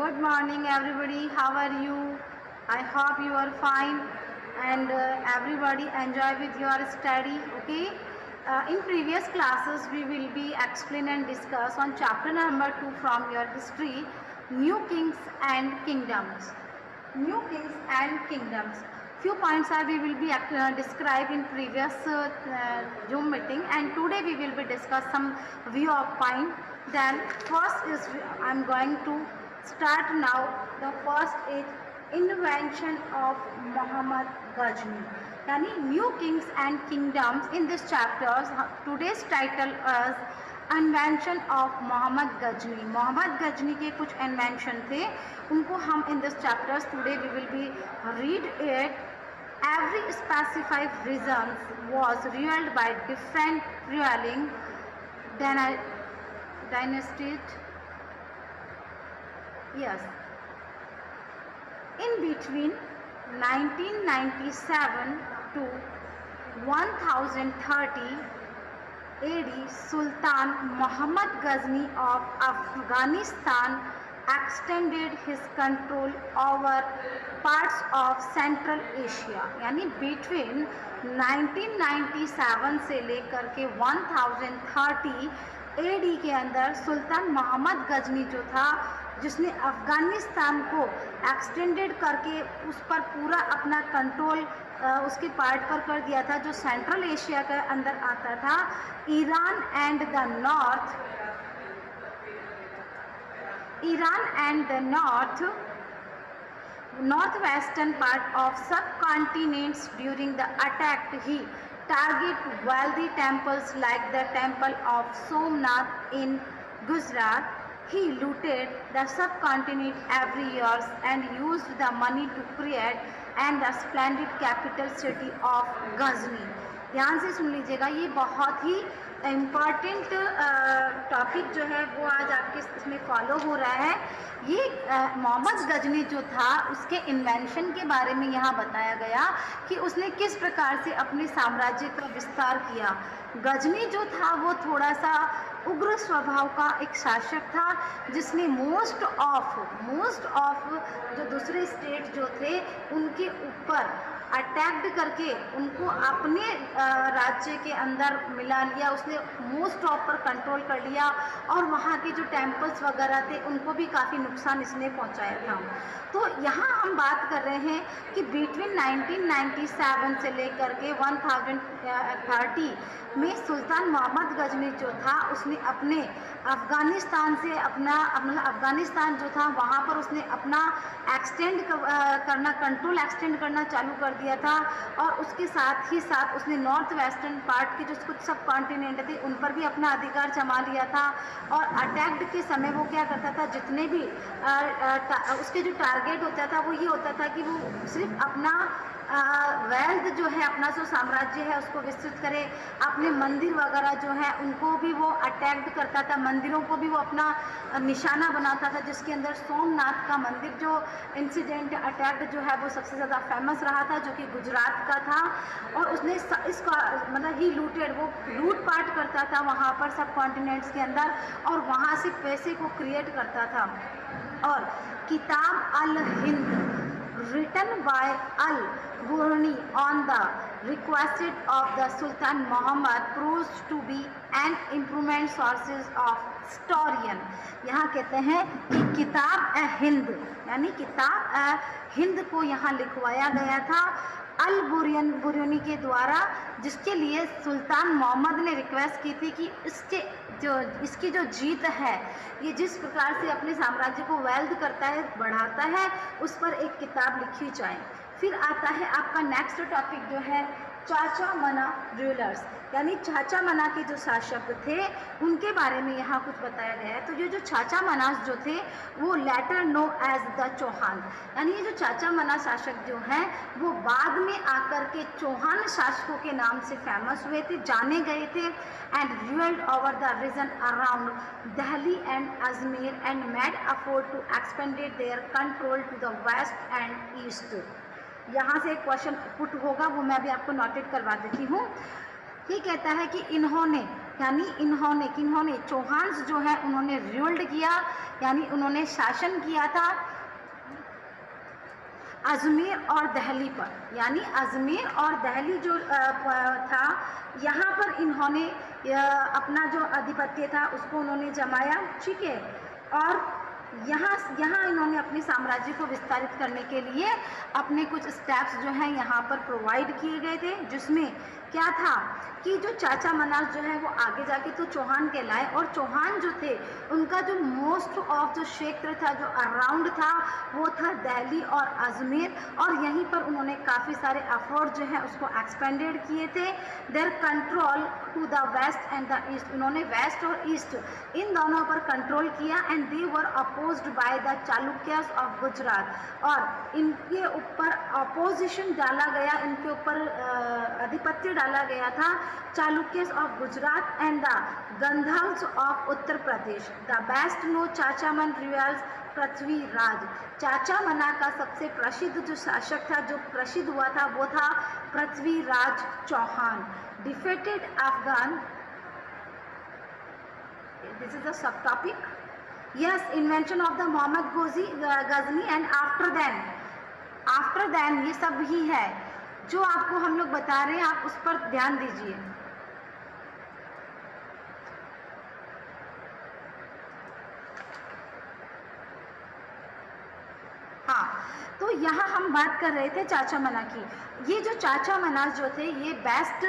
Good morning, everybody. How are you? I hope you are fine and everybody enjoy with your study. Okay. In previous classes, we will be explain and discuss on chapter number 2 from your history, New Kings and Kingdoms. New Kings and Kingdoms. Few points are we will be described in previous Zoom meeting, and today we will be discuss some view of point. Then first is I am going to start now. The first is invention of Muhammad Ghazni. यानी new kings and kingdoms in this chapters today's title is invention of Mohammad Ghazni. Mohammad Ghazni के कुछ invention थे, उनको हम in this chapters today we will be read it. Every specified reason was ruled by different ruling dynasties. Yes. In between 1997 to 1030 AD, Sultan Muhammad Ghazni of Afghanistan extended his control over parts of Central Asia. यानी between 1997 से लेकर के 1030 AD के अंदर सुल्तान मोहम्मद गजनी जो था, जिसने अफ़गानिस्तान को एक्सटेंडेड करके उस पर पूरा अपना कंट्रोल उसके पार्ट पर कर दिया था, जो सेंट्रल एशिया के अंदर आता था. Iran and the northwestern part of subcontinents. During the attack, he targeted wealthy temples like the temple of Somnath in Gujarat. He looted the subcontinent every year and used the money to create and the splendid capital city of Ghazni. ध्यान से सुन लीजिएगा, ये बहुत ही important topic जो है वो आज आपके इसमें फॉलो हो रहा है. ये मोहम्मद गजनी जो था उसके इन्वेंशन के बारे में यहाँ बताया गया कि उसने किस प्रकार से अपने साम्राज्य का विस्तार किया. गजनी जो था वो थोड़ा सा उग्र स्वभाव का एक शासक था, जिसने मोस्ट ऑफ जो दूसरे स्टेट जो थे उनके ऊपर अटैक्ड करके उनको अपने राज्य के अंदर मिला लिया. उसने मोस्ट ऑफ पर कंट्रोल कर लिया और वहाँ के जो टेम्पल्स वगैरह थे उनको भी काफ़ी नुकसान इसने पहुँचाया था. तो यहाँ हम बात कर रहे हैं कि बिटवीन 1997 से लेकर के 1030 में सुल्तान मोहम्मद गजनी जो था उसने अपने अफ़गानिस्तान से अफ़गानिस्तान जो था वहाँ पर उसने अपना कंट्रोल एक्सटेंड करना चालू कर दिया था. और उसके साथ ही साथ उसने नॉर्थ वेस्टर्न पार्ट के जो कुछ सब कॉन्टिनेंट थे उन पर भी अपना अधिकार जमा लिया था. और अटैक्ड के समय वो क्या करता था, जितने भी उसके जो टारगेट होता था वो ये होता था कि वो सिर्फ अपना वेल्थ जो है, अपना जो साम्राज्य है उसको विस्तृत करे. अपने मंदिर वगैरह जो है उनको भी वो अटैक्ड करता था, मंदिरों को भी वो अपना निशाना बनाता था, जिसके अंदर सोमनाथ का मंदिर जो इंसिडेंट अटैक जो है वो सबसे ज़्यादा फेमस रहा था, जो कि गुजरात का था. और उसने इसका मतलब ही लूटेड, वो लूटपाट करता था वहाँ पर सब कॉन्टिनेंट्स के अंदर और वहाँ से पैसे को क्रिएट करता था. और किताब अल Hind written by Al-Burni on the request of the Sultan Muhammad proves to be an improvement sources of historian. यहाँ कहते हैं कि किताब हिंद यानी किताब हिंद को यहाँ लिखवाया गया था अल बुरनी के द्वारा, जिसके लिए सुल्तान मोहम्मद ने रिक्वेस्ट की थी कि इसकी जो जीत है, ये जिस प्रकार से अपने साम्राज्य को वेल्थ करता है, बढ़ाता है, उस पर एक किताब लिखी जाए. फिर आता है आपका नेक्स्ट टॉपिक जो है चाचा मना रूलर्स, यानी चाचा मना के जो शासक थे उनके बारे में यहाँ कुछ बताया गया है. तो ये जो चाचा मनास जो थे वो later know as the Chauhan, यानी ये जो चाचा मना शासक जो हैं वो बाद में आकर के चौहान शासकों के नाम से फेमस हुए थे, जाने गए थे. And ruled over the region around Delhi and Ajmer and made afford to expanded their control to the west and east. यहाँ से एक क्वेश्चन पुट होगा, वो मैं भी आपको नोटेट करवा देती हूँ. ये कहता है कि इन्होंने यानी किन्होंने चौहान्स जो है उन्होंने रूल्ड किया, यानी उन्होंने शासन किया था अजमेर और दिल्ली पर। यानी अजमेर और दिल्ली जो था, यहाँ पर इन्होंने अपना जो आधिपत्य था उसको उन्होंने जमाया, ठीक है। और यहाँ इन्होंने अपने साम्राज्य को विस्तारित करने के लिए अपने कुछ स्टेप्स जो हैं यहाँ पर प्रोवाइड किए गए थे, जिसमें क्या था कि जो चाचा मनास जो है वो आगे जाके तो चौहान कहलाए, और चौहान जो थे उनका जो मोस्ट ऑफ जो क्षेत्र था, जो अराउंड था, वो था दिल्ली और अजमेर, और यहीं पर उन्होंने काफ़ी सारे एफर्ट जो है उसको एक्सपेंडेड किए थे। Their control to the west and the east, उन्होंने वेस्ट और ईस्ट इन दोनों पर कंट्रोल किया। And they were opposed by the Chalukyas of Gujarat, और इनके ऊपर अपोजिशन डाला गया, इनके ऊपर आधिपत्य डाला गया था Chalukyas of Gujarat and the Gandharvas of Uttar Pradesh. The best known Chahamana rivals Prithviraj, Chahamana का सबसे प्रसिद्ध जो शासक था, जो प्रसिद्ध हुआ था, वो था Prithviraj Chauhan. Defeated Afghan, this is the sub topic. Yes, invention of the Mohammad Ghazni and after then ये सब ही है जो आपको हम लोग बता रहे हैं, आप उस पर ध्यान दीजिए। हाँ, तो यहाँ हम बात कर रहे थे चाचा मना की। ये जो चाचा मनास जो थे, ये बेस्ट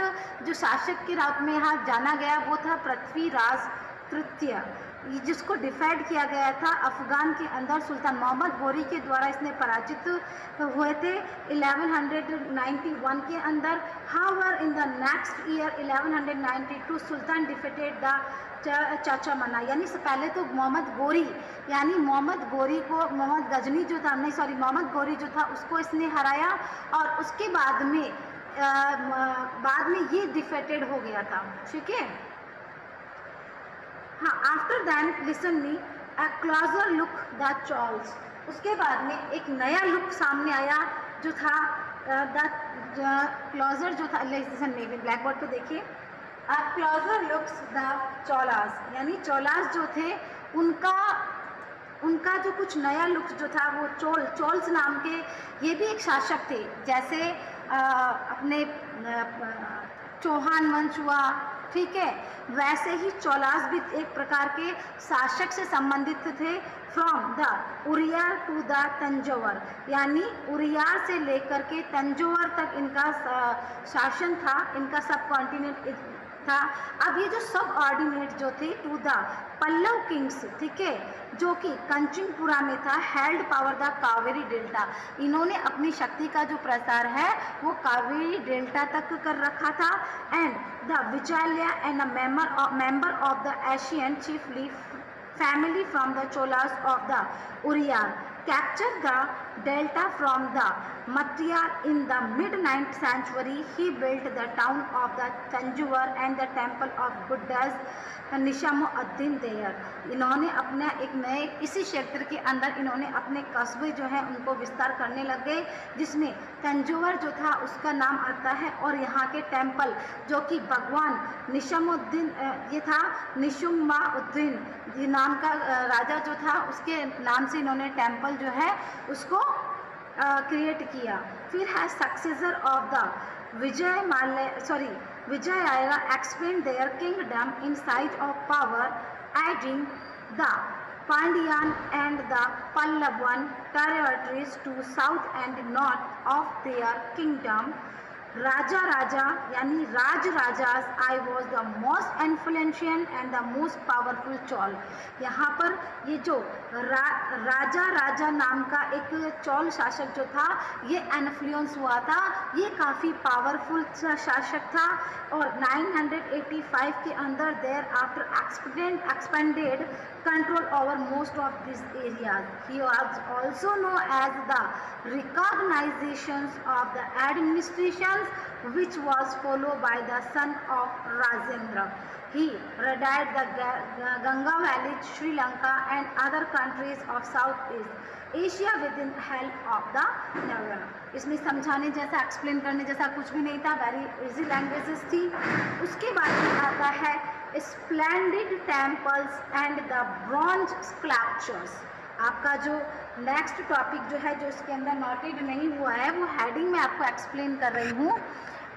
जो शासक के रूप में यहाँ जाना गया वो था पृथ्वीराज तृतीय, जिसको डिफाइड किया गया था अफगान के अंदर सुल्तान मोहम्मद गोरी के द्वारा। इसने पराजित हुए थे 1191 के अंदर। However in the next year 1192 Sultan defeated the चाचा मना, यानी से पहले तो मोहम्मद गोरी, यानी मोहम्मद गोरी को मोहम्मद गजनी जो था, नहीं सॉरी मोहम्मद गोरी जो था उसको इसने हराया, और उसके बाद में ये डिफेटेड हो गया था, ठीक है। हाँ, after then listen me a closer look the Cholas, उसके बाद में एक नया लुक सामने आया जो था द क्लोजर जो था, लिसन मी ब्लैक बोर्ड पे देखिए, अ क्लोजर लुक्स द चोलास, यानी चोलास जो थे उनका जो कुछ नया लुक जो था वो चोल्स नाम के ये भी एक शासक थे, जैसे अपने चौहान वंश हुआ, ठीक है, वैसे ही चोलास भी एक प्रकार के शासक से संबंधित थे। From the Uraiyur to the Tanjore, यानी उरियार से लेकर के तंजौर तक इनका शासन था, इनका सब कॉन्टिनेंट था। अब ये जो सब ऑर्डिनेट जो थे टू द पल्लव किंग्स, ठीक है, जो कि कंचनपुरा में था, held power the Kaveri delta, इन्होंने अपनी शक्ति का जो प्रसार है वो कावेरी डेल्टा तक कर रखा था। And the Vijayalaya and a member of the ancient chiefly family from the Cholas of the Uriyar captured the delta from the Matyar in the mid-9th century. He built the town of the Tanjore and the temple of Buddha's Nizamuddin there. इन्होंने अपने एक नए इसी क्षेत्र के अंदर इन्होंने अपने कस्बे जो है उनको विस्तार करने लग गए, जिसमें तंजौर जो था उसका नाम आता है, और यहाँ के टेम्पल जो कि भगवान निशामुद्दीन ये था, निशुम्माउद्दीन ये नाम का राजा जो था उसके नाम से इन्होंने टेम्पल जो है उसको क्रिएट किया। फिर है successor of the Vijayaya expanded their kingdom in size of power, adding the Pandyan and the Pallavan territories to south and north of their kingdom. Raja यानी राजाज I was the most influential and the most powerful चौल। यहाँ पर ये जो राजा नाम का एक चौल शासक जो था ये इन्फ्लुएंस हुआ था, ये काफ़ी पावरफुल शासक था। और 985 के अंदर thereafter expanded control over most of these areas. He was also known as the recognitions of the administrations which was followed by the son of Rajendra. He radied the Ganga Valley, Sri Lanka and other countries of Southeast Asia within help of the Navara. इसमें समझाने जैसा explain करने जैसा कुछ भी नहीं था, very easy languages थी। उसके बाद आता है splendid temples and the bronze sculptures. आपका जो नेक्स्ट टॉपिक जो है, जो इसके अंदर नोटेड नहीं हुआ है, वो हेडिंग में आपको एक्सप्लेन कर रही हूँ।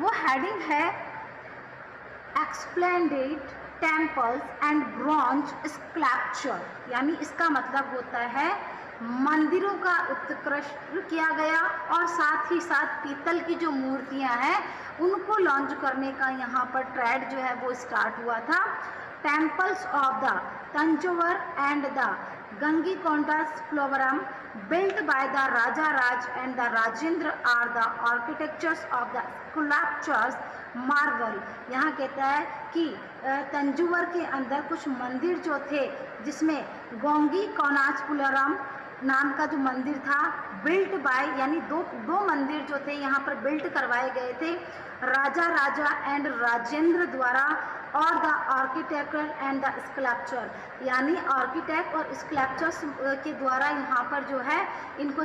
वो हेडिंग है एक्सप्लेंडेड टेम्पल्स एंड ब्रॉन्ज स्कल्पचर, यानी इसका मतलब होता है मंदिरों का उत्कृष्ट किया गया और साथ ही साथ पीतल की जो मूर्तियां हैं उनको लॉन्च करने का यहाँ पर ट्रेड जो है वो स्टार्ट हुआ था। Temples of the Tanjore and the Gangaikonda Cholapuram built by the Raja Raj and the Rajendra are the architectures of the sculptures marvel। यहाँ कहता है कि तंजौर के अंदर कुछ मंदिर जो थे, जिसमें गोंगी कोनाचपुलरम नाम का जो मंदिर था, बिल्ट बाय यानी दो मंदिर जो थे यहाँ पर बिल्ट करवाए गए थे राजा एंड राजेंद्र द्वारा, और the architecture and the sculpture, यानी आर्किटेक्ट और स्कल्पचर्स के द्वारा यहाँ पर जो है इनको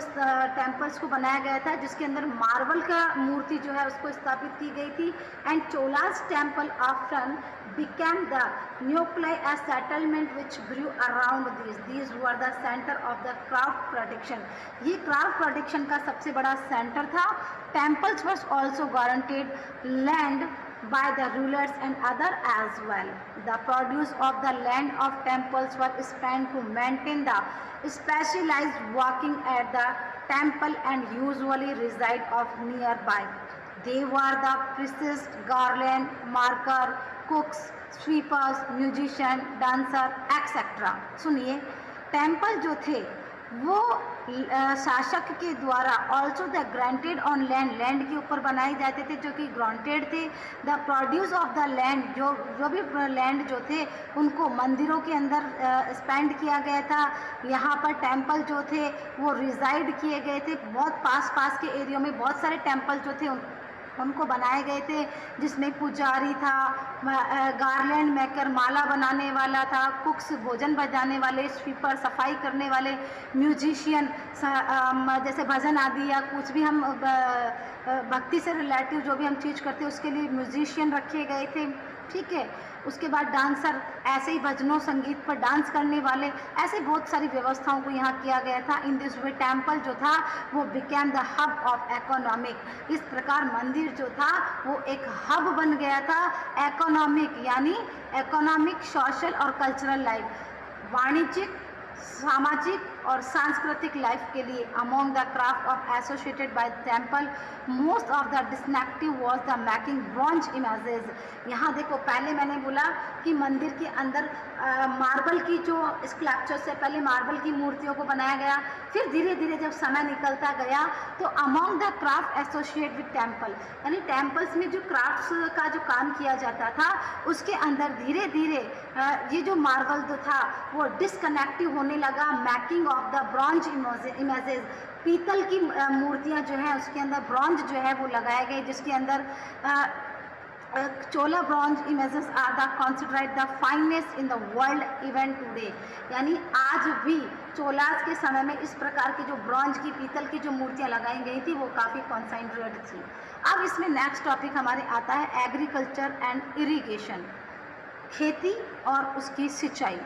टेम्पल्स को बनाया गया था, जिसके अंदर मार्बल का मूर्ति जो है उसको स्थापित की गई थी। And Cholas temple after became the nuclei a settlement which grew around these were the center of the craft production। ये craft production का सबसे बड़ा सेंटर था। temples was also guaranteed land by the rulers and other as well। the produce of the land of temples were spent to maintain the specialized working at the temple and usually reside of nearby। they were the priests, garland marker, कुक्स, sweepers, musician, dancer etcetera. सुनिए, temple जो थे वो शासक के द्वारा also the granted on land के ऊपर बनाए जाते थे, जो कि ग्रांटेड थे। The produce of the land, जो भी लैंड जो थे उनको मंदिरों के अंदर स्पेंड किया गया था। यहाँ पर टेम्पल जो थे वो रिजाइड किए गए थे। बहुत पास के एरिया में बहुत सारे टेम्पल जो थे उनको बनाए गए थे, जिसमें पुजारी था, गार्लैंड मेकर माला बनाने वाला था, कुक्स भोजन बजाने वाले, स्वीपर सफाई करने वाले, म्यूजिशियन जैसे भजन आदि या कुछ भी हम भक्ति से रिलेटिव जो भी हम चीज़ करते हैं उसके लिए म्यूजिशियन रखे गए थे। ठीक है, उसके बाद डांसर, ऐसे ही भजनों संगीत पर डांस करने वाले, ऐसे बहुत सारी व्यवस्थाओं को यहाँ किया गया था। इन दिस वे टेम्पल जो था वो became the hub of economic. इस प्रकार मंदिर जो था वो एक हब बन गया था, इकोनॉमिक यानी इकोनॉमिक, सोशल और कल्चरल लाइफ, वाणिज्यिक, सामाजिक और सांस्कृतिक लाइफ के लिए। Among the craft of associated by temple most of the distinctive was the making bronze images. यहाँ देखो, पहले मैंने बोला कि मंदिर के अंदर मार्बल की जो स्कल्पचर से पहले मार्बल की मूर्तियों को बनाया गया, फिर धीरे धीरे जब समय निकलता गया तो among the craft associate with temple, यानी टेम्पल्स में जो क्राफ्ट्स का जो काम किया जाता था उसके अंदर धीरे धीरे ये जो मार्बल जो था वो डिसकनेक्टिव होने लगा। Making of the bronze images, पीतल की मूर्तियां जो हैं उसके अंदर ब्रॉन्ज जो है वो लगाए गए, जिसके अंदर Chola bronze images are the considered the finest in the world even today. यानी आज भी चोलास के समय में इस प्रकार की जो ब्रॉन्ज की, पीतल की जो मूर्तियां लगाई गई थी वो काफ़ी कॉन्सेंट्रेट थी। अब इसमें नेक्स्ट टॉपिक हमारे आता है एग्रीकल्चर एंड इरिगेशन, खेती और उसकी सिंचाई।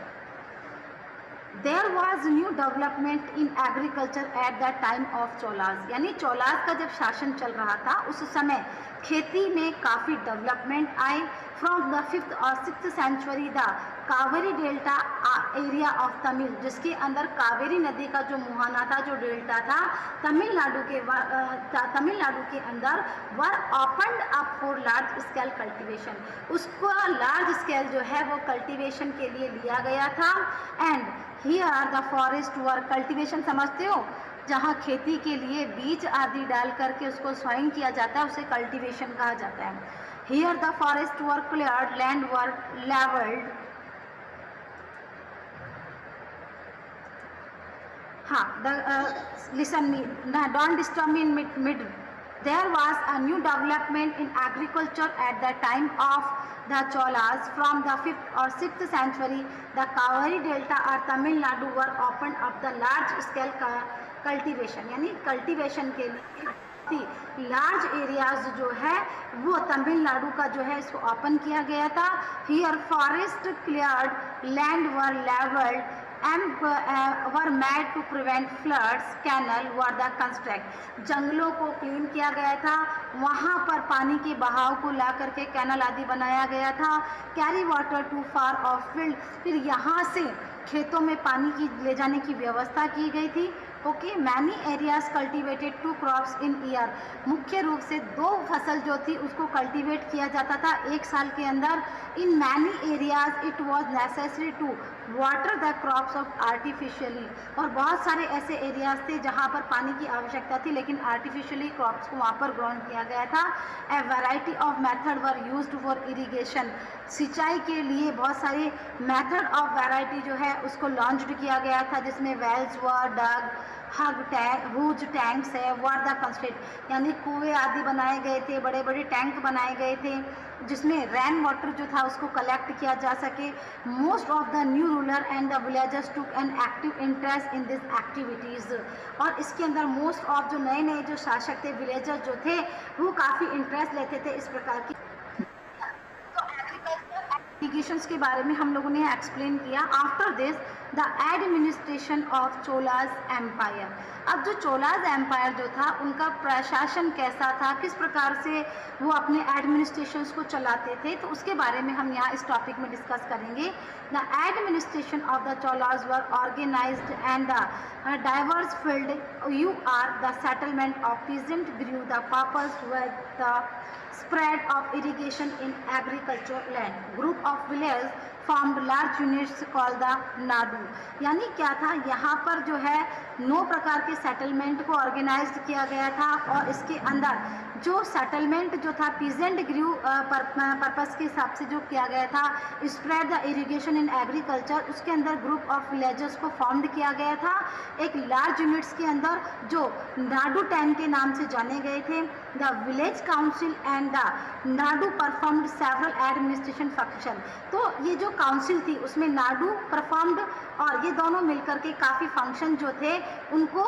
There was new development in agriculture at the time of Cholas, यानी चोलास का जब शासन चल रहा था उस समय खेती में काफ़ी development I. From the 5th और 6th century the Kaveri delta area of Tamil, जिसके अंदर कावेरी नदी का जो मुहाना था, जो डेल्टा था तमिलनाडु के अंदर were opened up for large scale cultivation. उसको लार्ज स्केल जो है वो कल्टीवेशन के लिए लिया गया था। And here the forest work, cultivation समझते हो, जहाँ खेती के लिए बीज आदि डाल करके उसको सॉइंग किया जाता है, उसे कल्टीवेशन कहा जाता है। Here the forest work cleared, land work levelled. Listen me, don't disturb me in mid. There was a new development in agriculture at the time of the Cholas. From the 5th or 6th century, the Kaveri Delta or Tamil Nadu were opened up the large scale cultivation, यानी cultivation के लिए large areas जो है वो तमिलनाडु का जो है इसको ओपन किया गया था। Here forest cleared, land were levelled and were made to prevent floods, canal were the construct। जंगलों को क्लीन किया गया था, वहाँ पर पानी के बहाव को ला करके कैनल आदि बनाया गया था। Carry water to far of field, फिर यहाँ से खेतों में पानी की ले जाने की व्यवस्था की गई थी। Okay, many areas cultivated 2 crops इन ईयर, मुख्य रूप से 2 फसल जो थी उसको कल्टिवेट किया जाता था एक साल के अंदर। In many areas it was necessary to water the crops of artificially, और बहुत सारे ऐसे एरियाज थे जहाँ पर पानी की आवश्यकता थी लेकिन आर्टिफिशियली क्रॉप्स को वहाँ पर ग्रोन किया गया था। ए variety of method were used for irrigation, सिंचाई के लिए बहुत सारे मेथड ऑफ वैरायटी जो है उसको लॉन्च किया गया था, जिसमें वेल्स वर डग, हुज टैंक्स है, वर द कंस्ट्रेट, यानी कुएँ आदि बनाए गए थे, बड़े बड़े टैंक बनाए गए थे जिसमें रेन वाटर जो था उसको कलेक्ट किया जा सके। Most of the new ruler and the villagers took an active interest in this activities, और इसके अंदर मोस्ट ऑफ जो नए नए जो शासक थे, विलेजर्स जो थे, वो काफ़ी इंटरेस्ट लेते थे इस प्रकार की। इरिगेशंस के बारे में हम लोगों ने एक्सप्लेन किया। After this the administration of Cholas empire, अब जो चोलाज एम्पायर जो था उनका प्रशासन कैसा था, किस प्रकार से वो अपने एडमिनिस्ट्रेशंस को चलाते थे, तो उसके बारे में हम यहाँ इस टॉपिक में डिस्कस करेंगे। The administration of the Cholas were organised and the diverse field you are the settlement of peasant through the purpose with the spread of irrigation in agricultural land, group of villages formed large units called the Nadu, यानी क्या था, यहाँ पर जो है 9 प्रकार के settlement को ऑर्गेनाइज्ड किया गया था, और इसके अंदर जो सेटलमेंट जो था पीजेंट ग्रू पर्पस के हिसाब से जो किया गया था, spread the irrigation in agriculture, उसके अंदर ग्रुप ऑफ विलेजेस को फॉर्म्ड किया गया था एक लार्ज यूनिट्स के अंदर जो नाडू टैंक के नाम से जाने गए थे। The village council and the Nadu performed several administration function, तो ये जो काउंसिल थी उसमें नाडू परफॉर्म्ड, और ये दोनों मिलकर के काफ़ी फंक्शन जो थे उनको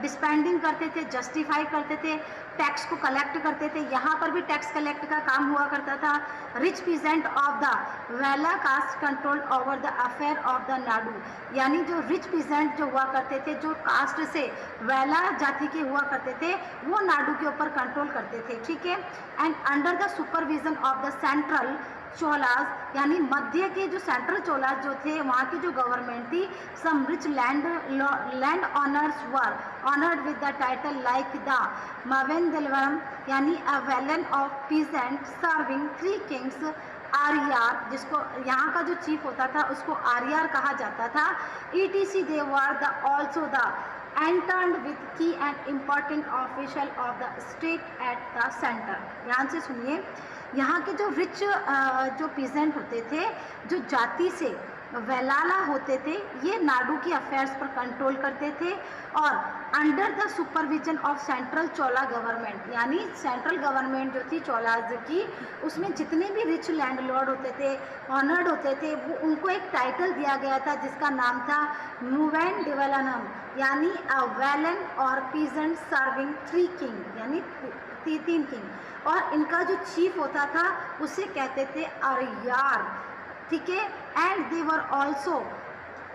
डिस्पेंडिंग करते थे, जस्टिफाई करते थे, टैक्स को कलेक्ट करते थे। यहाँ पर भी टैक्स कलेक्ट का काम हुआ करता था। Rich peasant of the Vellala caste control over the affair of the Nadu, यानी जो रिच पीजेंट जो हुआ करते थे, जो कास्ट से वेला जाति के हुआ करते थे, वो नाडू के ऊपर कंट्रोल करते थे। ठीक है, and under the supervision of the central Cholas, यानी मध्य के जो सेंट्रल चोलाज जो थे वहाँ की जो गवर्नमेंट थी, some rich land owners were honoured with the title like the Muvendavelan, यानी a Velan of peasant serving 3 kings Araiyar, जिसको यहाँ का जो चीफ होता था उसको आर्यार कहा जाता था। ETC they were the also the entered with key and important official of the state at the centre. ध्यान से सुनिए, यहाँ के जो रिच जो पीजेंट होते थे, जो जाति से वेलाला होते थे, ये नाडू की अफेयर्स पर कंट्रोल करते थे, और under the supervision of central Chola government, यानी सेंट्रल गवर्नमेंट जो थी चोलाज की, उसमें जितने भी रिच लैंडलॉर्ड होते थे, ऑनर्ड होते थे, वो उनको एक टाइटल दिया गया था जिसका नाम था नुवेन डिवेलनम, यानी अ वेलन और पीजेंट सर्विंग 3 किंग, यानी 3 किंग, और इनका जो चीफ होता था उसे कहते थे आर्यार। ठीक है, and they were also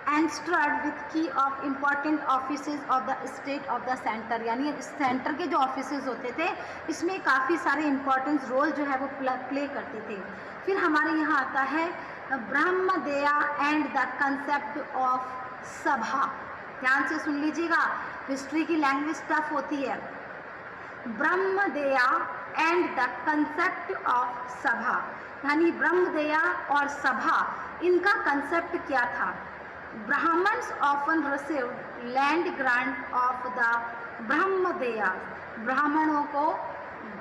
entrusted with key of important offices of the state of the centre, यानी सेंटर के जो ऑफिसेज होते थे इसमें काफ़ी सारे इम्पॉर्टेंट रोल जो है वो प्ले करते थे। फिर हमारे यहाँ आता है Brahmadeya and the concept of सभा। ध्यान से सुन लीजिएगा, हिस्ट्री की लैंग्वेज टफ होती है। Brahmadeya and the concept of sabha, यानी ब्रह्मदेया और सभा, इनका कंसेप्ट क्या था। Brahmins often received land grant of the Brahmadeya, ब्राह्मणों को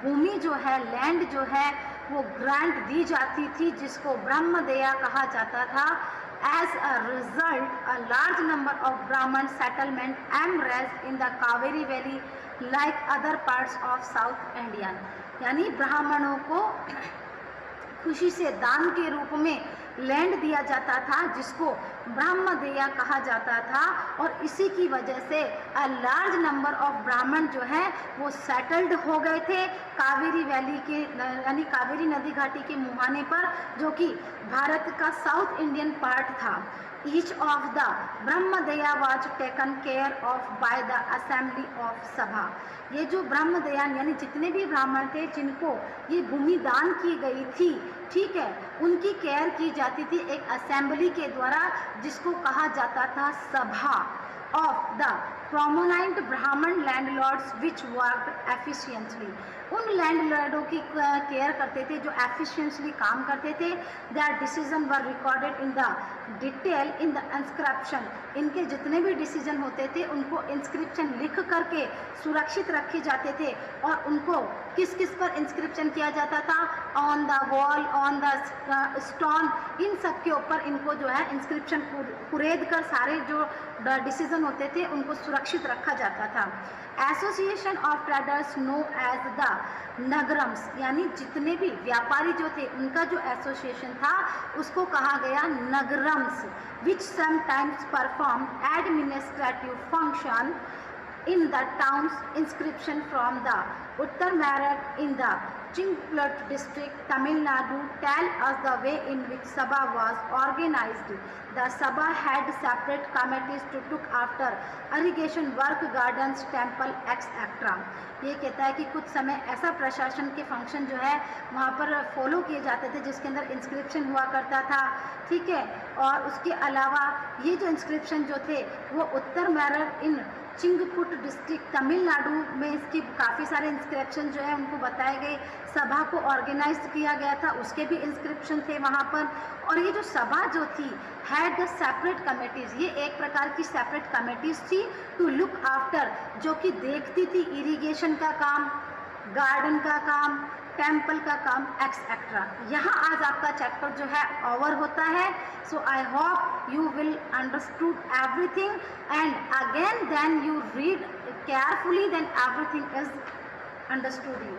भूमि जो है, लैंड जो है वो ग्रांट दी जाती थी, जिसको ब्रह्मदेया कहा जाता था। As a result, a large number of Brahman settlement emerged in the Kaveri Valley like other parts of South India, यानी ब्राह्मणों को खुशी से दान के रूप में लैंड दिया जाता था, जिसको ब्रह्मदेया कहा जाता था और इसी की वजह से अ लार्ज नंबर ऑफ ब्राह्मण जो है वो सेटल्ड हो गए थे कावेरी वैली के यानी कावेरी नदी घाटी के मुहाने पर, जो कि भारत का साउथ इंडियन पार्ट था। Each of the Brahmadeya was taken care of by the assembly of sabha. ये जो ब्रह्मदयान यानी जितने भी ब्राह्मण थे जिनको ये भूमि दान की गई थी, ठीक है, उनकी केयर की जाती थी एक असेंबली के द्वारा जिसको कहा जाता था सभा ऑफ द प्रोमिनेंट ब्राह्मण लैंडलॉर्ड्स विच वर्कड एफिशिएंटली। उन लैंडलॉर्डों की केयर करते थे जो एफिशिएंटली काम करते थे। There decision were recorded in the detail in the inscription. इनके जितने भी डिसीजन होते थे उनको इंस्क्रिप्शन लिख करके सुरक्षित रखे जाते थे। और उनको किस किस पर इंस्क्रिप्शन किया जाता था? On the wall, on the stone, इन सब के ऊपर इनको जो है इंस्क्रिप्शन कुरेद कर सारे जो डिसीजन होते थे उनको सुरक्षित रखा जाता था। Association of traders known as the nagarams, यानी जितने भी व्यापारी जो थे उनका जो एसोसिएशन था उसको कहा गया nagarams, which sometimes perform administrative function in the town's inscription from the Uttarmarak in the Chingplat district, Tamil Nadu, tell us the way in which Sabha was organized. The Sabha had separate committees to look after irrigation work, gardens, temple, etc. ये कहता है कि कुछ समय ऐसा प्रशासन के function जो है वहाँ पर फॉलो किए जाते थे जिसके अंदर इंस्क्रिप्शन हुआ करता था, ठीक है। और उसके अलावा ये जो इंस्क्रिप्शन जो थे वो उत्तर मैरर इन चिंगपुट डिस्ट्रिक्ट तमिलनाडु में इसकी काफ़ी सारे इंस्क्रिप्शन जो है उनको बताए गए। सभा को ऑर्गेनाइज किया गया था, उसके भी इंस्क्रिप्शन थे वहाँ पर। और ये जो सभा जो थी हैड द सेपरेट कमेटीज़, ये एक प्रकार की सेपरेट कमेटीज़ थी टू लुक आफ्टर, जो कि देखती थी इरिगेशन का काम, गार्डन का काम, टेम्पल का काम, एक्सेट्रा। यहाँ आज आपका चैप्टर जो है ओवर होता है। So I hope you will understood everything and again then you read carefully, then everything is understood you.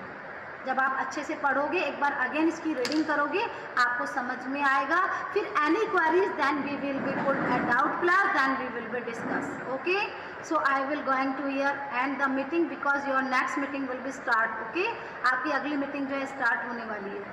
जब आप अच्छे से पढ़ोगे, एक बार अगेन इसकी रीडिंग करोगे, आपको समझ में आएगा। फिर any queries then we will be put a doubt class, then we will be discuss. Okay, so I will going to here and the meeting because your next meeting will be start. Okay, आपकी अगली meeting जो है start होने वाली है।